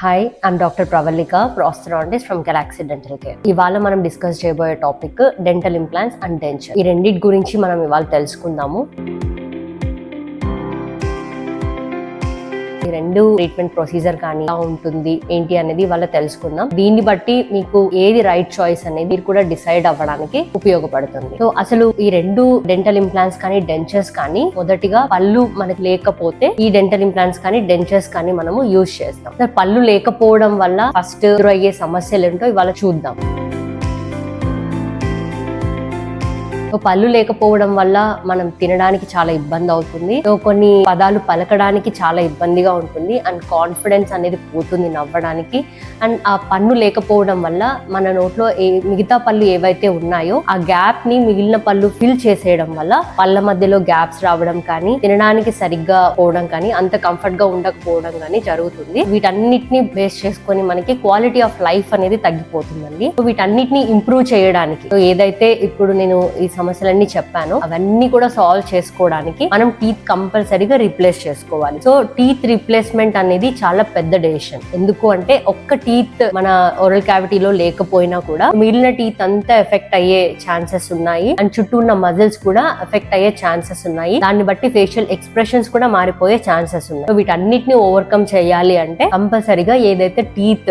Hi, I'm doctor Pravalika, prosthodontist from Galaxy Dental Care. ఇవాళ మనం discuss చేయబోయే topic dental implants and denture. ఈ రెండింటి గురించి మనం ఇవాళ తెలుసుకుందాము. ఈ రెండు ట్రీట్మెంట్ ప్రొసీజర్ కానీ ఎలా ఉంటుంది ఏంటి అనేది వాళ్ళ తెలుసుకుందాం. దీన్ని బట్టి మీకు ఏది రైట్ చాయిస్ అనేది మీరు కూడా డిసైడ్ అవ్వడానికి ఉపయోగపడుతుంది. సో అసలు ఈ రెండు డెంటల్ ఇంప్లాంట్స్ కానీ డెంచర్స్ కానీ మొదటిగా పళ్ళు మనకి లేకపోతే ఈ డెంటల్ ఇంప్లాంట్స్ కానీ డెంచర్స్ కానీ మనము యూజ్ చేస్తాం. పళ్ళు లేకపోవడం వల్ల ఫస్ట్ ఎదురయ్యే సమస్యలు ఏంటో ఇవాళ చూద్దాం. పళ్ళు లేకపోవడం వల్ల మనం తినడానికి చాలా ఇబ్బంది అవుతుంది. కొన్ని పదాలు పలకడానికి చాలా ఇబ్బందిగా ఉంటుంది అండ్ కాన్ఫిడెన్స్ అనేది పోతుంది నవ్వడానికి. అండ్ ఆ పన్ను లేకపోవడం వల్ల మన నోట్లో మిగతా పళ్ళు ఏవైతే ఉన్నాయో ఆ గ్యాప్ ని మిగిలిన పళ్ళు ఫిల్ చేసేయడం వల్ల పళ్ళ మధ్యలో గ్యాప్స్ రావడం కానీ తినడానికి సరిగ్గా పోవడం కానీ అంత కంఫర్ట్ గా ఉండకపోవడం కానీ జరుగుతుంది. వీటన్నిటిని బేస్ చేసుకొని మనకి క్వాలిటీ ఆఫ్ లైఫ్ అనేది తగ్గిపోతుందండి. వీటన్నిటిని ఇంప్రూవ్ చేయడానికి ఏదైతే ఇప్పుడు నేను ఈ సమస్యలన్నీ చెప్పాను అవన్నీ కూడా సాల్వ్ చేసుకోవడానికి మనం టీత్ కంపల్సరీగా రీప్లేస్ చేసుకోవాలి. సో టీత్ రీప్లేస్మెంట్ అనేది చాలా పెద్ద డెసిషన్. ఎందుకు అంటే ఒక్క టీత్ మన ఓరల్ క్యావిటీలో లేకపోయినా కూడా మిగిలిన టీత్ అంతా ఎఫెక్ట్ అయ్యే ఛాన్సెస్ ఉన్నాయి అండ్ చుట్టూ ఉన్న మజిల్స్ కూడా ఎఫెక్ట్ అయ్యే ఛాన్సెస్ ఉన్నాయి. దాన్ని బట్టి ఫేషియల్ ఎక్స్ప్రెషన్స్ కూడా మారిపోయే ఛాన్సెస్ ఉన్నాయి. సో వీటన్నిటిని ఓవర్కమ్ చేయాలి అంటే కంపల్సరీగా ఏదైతే టీత్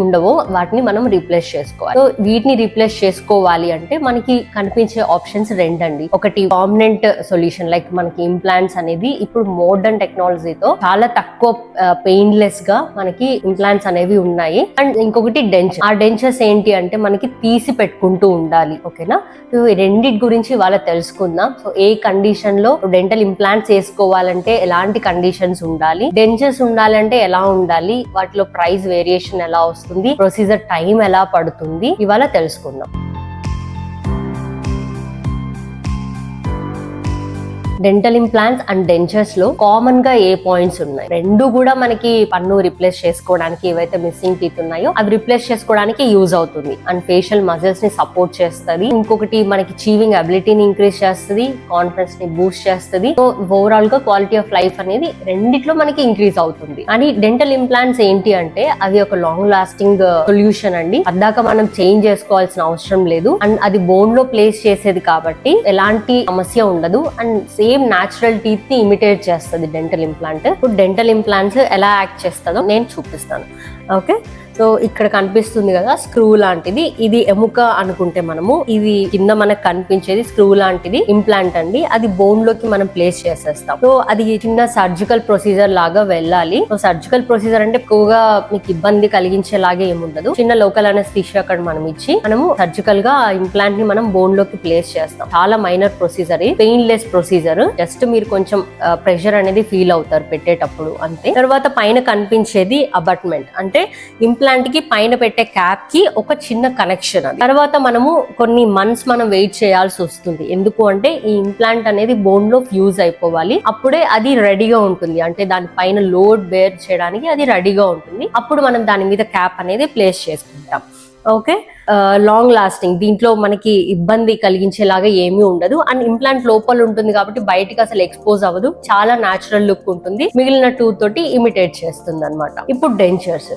ఉండవో వాటిని మనం రీప్లేస్ చేసుకోవాలి. సో వీటిని రీప్లేస్ చేసుకోవాలి అంటే మనకి కనిపించే ఆప్షన్స్ రెండండి. ఒకటి పర్మనెంట్ సొల్యూషన్ లైక్ మనకి ఇంప్లాంట్స్ అనేది ఇప్పుడు మోడర్న్ టెక్నాలజీతో చాలా తక్కువ పెయిన్లెస్ గా మనకి ఇంప్లాంట్స్ అనేవి ఉన్నాయి. అండ్ ఇంకొకటి డెంచర్. ఆ డెంచర్స్ ఏంటి అంటే మనకి తీసి పెట్టుకుంటూ ఉండాలి. ఓకేనా? సో ఈ రెండింటి గురించి వాళ్ళ తెలుసుకుందాం. సో ఏ కండిషన్ లో డెంటల్ ఇంప్లాంట్స్ వేసుకోవాలంటే ఎలాంటి కండిషన్స్ ఉండాలి, డెంచర్స్ ఉండాలంటే ఎలా ఉండాలి, వాటిలో ప్రైస్ వేరియేషన్ ఎలా వస్తుంది, ప్రొసీజర్ టైం ఎలా పడుతుంది, ఇవాళ తెలుసుకుందాం. డెంటల్ ఇంప్లాంట్స్ అండ్ డెంచర్స్ లో కామన్ గా ఏ పాయింట్స్ ఉన్నాయి? రెండు కూడా మనకి పన్ను రిప్లేస్ చేసుకోవడానికి ఏవైతే మిస్సింగ్ టీత్ ఉన్నాయో అవి రిప్లేస్ చేసుకోవడానికి యూజ్ అవుతుంది అండ్ ఫేషియల్ మజిల్స్ ని సపోర్ట్ చేస్తుంది. ఇంకొకటి మనకి చీవింగ్ అబిలిటీని ఇంక్రీజ్ చేస్తుంది, కాన్ఫిడెన్స్ ని బూస్ట్ చేస్తుంది. సో ఓవరాల్ గా క్వాలిటీ ఆఫ్ లైఫ్ అనేది రెండిట్లో మనకి ఇంక్రీజ్ అవుతుంది. అని డెంటల్ ఇంప్లాంట్స్ ఏంటి అంటే అవి ఒక లాంగ్ లాస్టింగ్ సొల్యూషన్ అండి. అద్దాక మనం చేంజ్ చేసుకోవాల్సిన అవసరం లేదు అండ్ అది బోన్ లో ప్లేస్ చేసేది కాబట్టి ఎలాంటి సమస్య ఉండదు అండ్ సేమ్ న్యాచురల్ టీత్ ని ఇమిటేట్ చేస్తుంది డెంటల్ ఇంప్లాంట్. ఇప్పుడు డెంటల్ ఇంప్లాంట్స్ ఎలా యాక్ట్ చేస్తుందో నేను చూపిస్తాను. ఓకే, సో ఇక్కడ కనిపిస్తుంది కదా స్క్రూ లాంటిది. ఇది ఎముక అనుకుంటే మనము ఇది కింద మనకు కనిపించేది స్క్రూ లాంటిది ఇంప్లాంట్ అండి. అది బోన్ లోకి మనం ప్లేస్ చేసేస్తాం. సో అది చిన్న సర్జికల్ ప్రొసీజర్ లాగా వెళ్ళాలి. సో సర్జికల్ ప్రొసీజర్ అంటే ఎక్కువగా మీకు ఇబ్బంది కలిగించేలాగే ఏముండదు. చిన్న లోకల్ అనస్థీషియా అక్కడ మనం ఇచ్చి మనము సర్జికల్ గా ఇంప్లాంట్ ని మనం బోన్ లోకి ప్లేస్ చేస్తాం. చాలా minor procedure, painless procedure. Just మీరు కొంచెం ప్రెషర్ అనేది ఫీల్ అవుతారు పెట్టేటప్పుడు అంతే. తర్వాత పైన కనిపించేది అబట్మెంట్ అంటే ఇంప్లాంట్ కి పైన పెట్టే క్యాప్ కి ఒక చిన్న కనెక్షన్. అది తర్వాత మనము కొన్ని మంత్స్ మనం వెయిట్ చేయాల్సి వస్తుంది. ఎందుకు అంటే ఈ ఇంప్లాంట్ అనేది బోన్ లో ఫ్యూజ్ అయిపోవాలి. అప్పుడే అది రెడీగా ఉంటుంది. అంటే దాని పైన లోడ్ బేర్ చేయడానికి అది రెడీగా ఉంటుంది. అప్పుడు మనం దాని మీద క్యాప్ అనేది ప్లేస్ చేసుకుంటాం. Okay, long lasting. దీంట్లో మనకి ఇబ్బంది కలిగించేలాగా ఏమీ ఉండదు అండ్ ఇంప్లాంట్ లోపల ఉంటుంది కాబట్టి బయటకి అసలు ఎక్స్పోజ్ అవ్వదు. చాలా న్యాచురల్ లుక్ ఉంటుంది. మిగిలిన టూత్ తోటి ఇమిటేట్ చేస్తుంది అనమాట. ఇప్పుడు డెంచర్స్.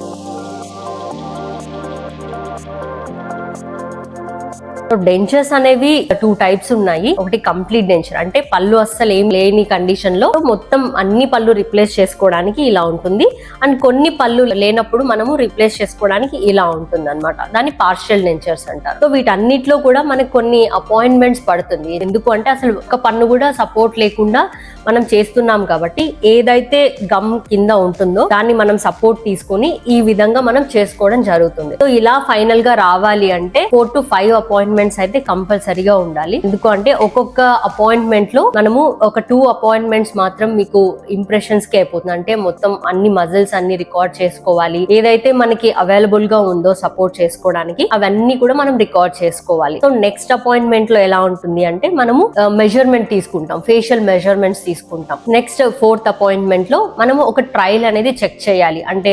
డెంచర్స్ అనేవి 2 టైప్స్ ఉన్నాయి. ఒకటి కంప్లీట్ డెంచర్ అంటే పళ్ళు అస్సలు ఏం లేని కండిషన్ లో మొత్తం అన్ని పళ్ళు రిప్లేస్ చేసుకోవడానికి ఇలా ఉంటుంది. అండ్ కొన్ని పళ్ళు లేనప్పుడు మనము రిప్లేస్ చేసుకోవడానికి ఇలా ఉంటుంది అనమాట. దాన్ని పార్షియల్ డెంచర్స్ అంటారు. సో వీటన్నిటిలో కూడా మనకు కొన్ని అపాయింట్మెంట్స్ పడుతుంది. ఎందుకు అంటే అసలు ఒక పన్ను కూడా సపోర్ట్ లేకుండా మనం చేస్తున్నాం కాబట్టి ఏదైతే గమ్ కింద ఉంటుందో దాన్ని మనం సపోర్ట్ తీసుకొని ఈ విధంగా మనం చేసుకోవడం జరుగుతుంది. సో ఇలా ఫైనల్ గా రావాలి అంటే 4 to 5 అపాయింట్మెంట్స్ అయితే కంపల్సరీగా ఉండాలి. ఎందుకు అంటే ఒక్కొక్క అపాయింట్మెంట్ లో మనము ఒక 2 అపాయింట్మెంట్స్ మాత్రం మీకు ఇంప్రెషన్స్ కి అయిపోతుంది. అంటే మొత్తం అన్ని మజిల్స్ అన్ని రికార్డ్ చేసుకోవాలి. ఏదైతే మనకి అవైలబుల్ గా ఉందో సపోర్ట్ చేసుకోవడానికి అవన్నీ కూడా మనం రికార్డ్ చేసుకోవాలి. సో నెక్స్ట్ అపాయింట్మెంట్ లో ఎలా ఉంటుంది అంటే మనము మెజర్మెంట్ తీసుకుంటాం, ఫేషియల్ మెజర్మెంట్స్ తీసుకుంటాం. నెక్స్ట్ 4th అపాయింట్మెంట్ లో మనము ఒక ట్రయల్ అనేది చెక్ చేయాలి. అంటే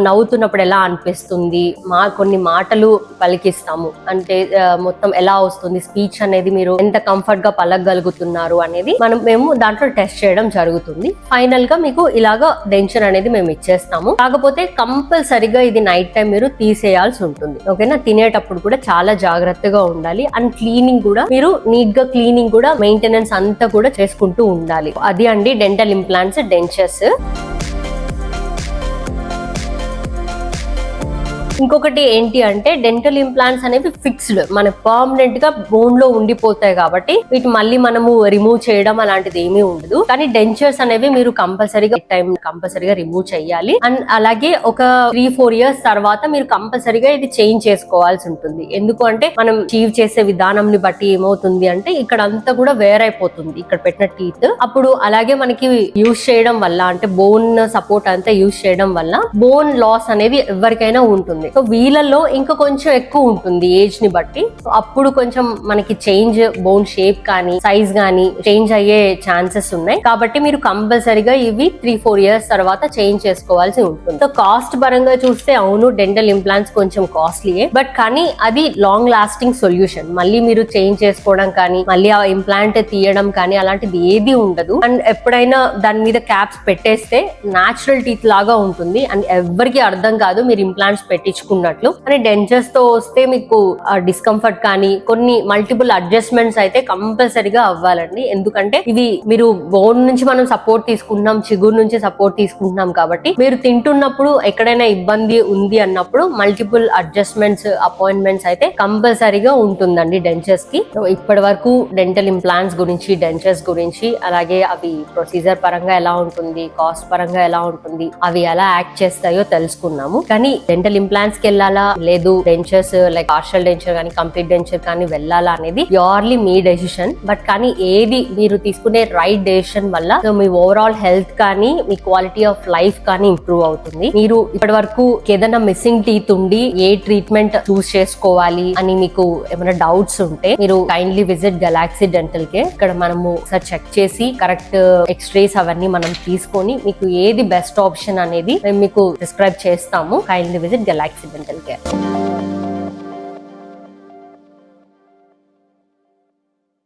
నవ్వుతున్నప్పుడు ఎలా అనిపిస్తుంది, కొన్ని మాటలు పలికిస్తాము. అంటే మొత్తం ఎలా వస్తుంది, స్పీచ్ అనేది మీరు ఎంత కంఫర్ట్ గా పలకగలుగుతున్నారు అనేది మేము దాంట్లో టెస్ట్ చేయడం జరుగుతుంది. ఫైనల్ గా మీకు ఇలాగా డెంచర్ అనేది మేము ఇచ్చేస్తాము. కాకపోతే కంపల్సరిగా ఇది నైట్ టైం మీరు తీసేయాల్సి ఉంటుంది. ఓకేనా? తినేటప్పుడు కూడా చాలా జాగ్రత్తగా ఉండాలి. అండ్ క్లీనింగ్ కూడా మీరు నీట్ గా క్లీనింగ్ కూడా మెయింటెనెన్స్ అంతా కూడా చేసుకుంటూ ఉండాలి. అది అండి డెంటల్ ఇంప్లాంట్స్, డెంచర్స్. ఇంకొకటి ఏంటి అంటే డెంటల్ ఇంప్లాంట్స్ అనేవి ఫిక్స్డ్, మన పర్మనెంట్ గా బోన్ లో ఉండిపోతాయి కాబట్టి వీటి మళ్ళీ మనము రిమూవ్ చేయడం అలాంటిది ఏమీ ఉండదు. కానీ డెంచర్స్ అనేవి మీరు కంపల్సరీగా రిమూవ్ చేయాలి. అండ్ అలాగే ఒక 3-4 ఇయర్స్ తర్వాత మీరు కంపల్సరీగా ఇది చేంజ్ చేసుకోవాల్సి ఉంటుంది. ఎందుకు అంటే మనం చీవ్ చేసే విధానం బట్టి ఏమవుతుంది అంటే ఇక్కడ అంతా కూడా వేరైపోతుంది ఇక్కడ పెట్టిన టీత్. అప్పుడు అలాగే మనకి యూజ్ చేయడం వల్ల అంటే బోన్ సపోర్ట్ అంతా యూజ్ చేయడం వల్ల బోన్ లాస్ అనేది ఎవరికైనా ఉంటుంది. సో వీళ్ళల్లో ఇంకా కొంచెం ఎక్కువ ఉంటుంది ఏజ్ ని బట్టి. సో అప్పుడు కొంచెం మనకి చేంజ్, బోన్ షేప్ కానీ సైజ్ కానీ చేంజ్ అయ్యే ఛాన్సెస్ ఉన్నాయి. కాబట్టి మీరు కంపల్సరీగా ఇవి 3-4 ఇయర్స్ తర్వాత చేంజ్ చేసుకోవాల్సి ఉంటుంది. సో కాస్ట్ పరంగా చూస్తే అవును డెంటల్ ఇంప్లాంట్స్ కొంచెం కాస్ట్లీయే, బట్ కానీ అది లాంగ్ లాస్టింగ్ సొల్యూషన్. మళ్ళీ మీరు చేంజ్ చేసుకోవడం కానీ మళ్ళీ ఆ ఇంప్లాంట్ తీయడం కానీ అలాంటిది ఏది ఉండదు. అండ్ ఎప్పుడైనా దాని మీద క్యాప్స్ పెట్టేస్తే న్యాచురల్ టీత్ లాగా ఉంటుంది అండ్ ఎవరికి అర్థం కాదు మీరు ఇంప్లాంట్స్ పెట్టించుకున్నట్లు. అని డెంచర్స్ తో వస్తే మీకు డిస్కంఫర్ట్ కానీ కొన్ని మల్టిపుల్ అడ్జస్ట్మెంట్స్ అయితే కంపల్సరీగా అవ్వాలండి. ఎందుకంటే ఇవి మీరు బోన్ నుంచి మనం సపోర్ట్ తీసుకుంటున్నాం, చిగురు నుంచి సపోర్ట్ తీసుకుంటున్నాం కాబట్టి మీరు తింటున్నప్పుడు ఎక్కడైనా ఇబ్బంది ఉంది అన్నప్పుడు మల్టిపుల్ అడ్జస్ట్మెంట్స్, అపాయింట్మెంట్స్ అయితే కంపల్సరీగా ఉంటుందండి డెంచర్స్ కి. ఇప్పటి వరకు డెంటల్ ఇంప్లాంట్స్ గురించి, డెంచర్స్ గురించి, అలాగే అవి ప్రొసీజర్ పరంగా ఎలా ఉంటుంది, కాస్ట్ పరంగా ఎలా ఉంటుంది, అవి ఎలా యాక్ట్ చేస్తాయో తెలుసుకున్నాము. కానీ డెంటల్ ఇంప్లాంట్స్ కి వెళ్ళాలా లేదు డెంచర్స్ లైక్ పార్షల్ డెంచర్ కానీ కంప్లీట్ డెంచర్ కానీ వెళ్ళాలా అనేది ప్యూర్లీ మీ డెసిషన్. బట్ కానీ ఏది మీరు తీసుకునే రైట్ డెసిషన్ వల్ల మీ ఓవరాల్ హెల్త్ కానీ మీ క్వాలిటీ ఆఫ్ లైఫ్ కానీ ఇంప్రూవ్ అవుతుంది. మీరు ఇప్పటి వరకు ఏదైనా మిస్సింగ్ టీత్ ఉండి ఏ ట్రీట్మెంట్ చూస్ చేసుకోవాలి అని మీకు ఏమైనా డౌట్స్ ఉంటే మీరు kindly visit Galaxy Dental care. ఇక్కడ మనము ఒకసారి చెక్ చేసి కరెక్ట్ ఎక్స్రేస్ అవన్నీ మనం తీసుకొని మీకు ఏది బెస్ట్ ఆప్షన్ అనేది మేము మీకు ప్రిస్క్రైబ్ చేస్తాము. Kindly visit Galaxy Dental care.